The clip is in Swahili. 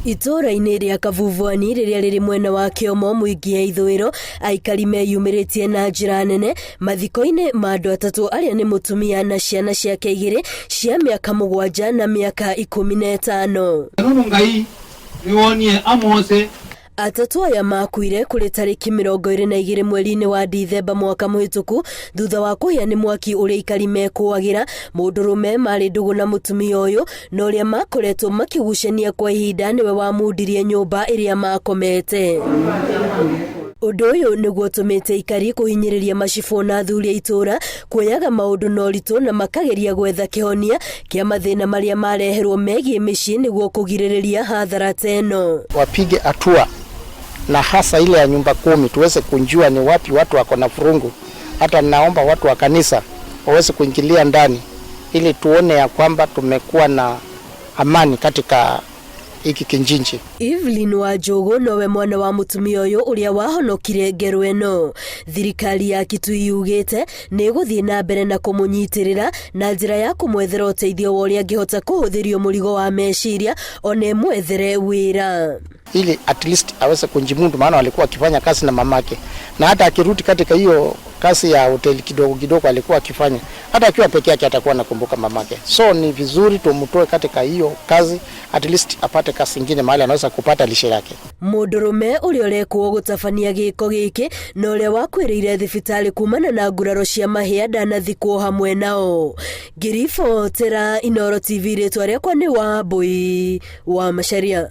Itũra-inĩ rĩa Kavuvwani rĩrĩa rĩrĩ mwena wa Kĩomo Mwingi ya ithũĩro, aikari meyumĩrĩtie na njĩra nene mathiko-inĩ ma andũ atatũ arĩa nĩ mũtumia na ciana ciake igĩrĩ cia mĩaka 7 na mĩaka 15. Atatũ aya makuĩrĩire kũrĩ tarĩki 22 mweri-inĩ wa Dithemba mwaka mũhĩtũku thutha wa kũhĩa nĩ mwaki ũrĩa aikari mekũagĩra. Mũndũrũme marĩ ndũgũ na mũtumia ũyũ na ũrĩa makoretwo makĩgucania kwa ihinda nĩwe wamundirie nyũmba ĩrĩa makomete. Ũndũ ũyũ nĩguo ũtũmĩte aikari kũhinyĩrĩria macibũ na athuri a itũra kuoyaga maũndũ na ũritũ na makageria gwetha kĩhonia kĩa mathĩna marĩa mareherwo megiĩ mĩciĩ nĩguo kũgirĩrĩria hathara ta ĩno. Wapige hatua na hasa ile ya nyumba 10 tuweze kunjua ni wapi watu wako na furungu. Hata naomba watu wa kanisa waweze kuingilia ndani ili tuone ya kwamba tumekuwa na amani katika iki kinjinji. Evelyn wa Jogo nowe mwana wa mũtumia ũyũ ũrĩa wahonokire ngero ĩno. Thirikari ya Kitui yugĩte nĩ gũthiĩ na mbere na kũmũnyitĩrĩra na njĩra ya kũmwethera ũteithio wa ũrĩa angĩhota kũhũthĩrio mũrigo wa meciria ona ĩmwethere wĩra, ili at least aweze kunjimundu, maana alikuwa akifanya kazi na mamake, na hata akirudi katika hiyo kazi ya hoteli kidogo kidogo alikuwa akifanya, hata akiwa peke yake atakuwa nakumbuka mamake. So ni vizuri tumtoe katika hiyo kazi, at least apate kazi nyingine mahali anaweza kupata lishe yake. Mũndũrũme ũrĩa ũrekwo gũtabania gĩko gĩkĩ na ũrĩa wakuĩrĩire thibitarĩ kumana na nguraro cia mahĩa ndanathikwo hamwe nao. Ngiribotera Inooro TV, rĩtwa rĩakwa nĩ Wambui wa Macharia.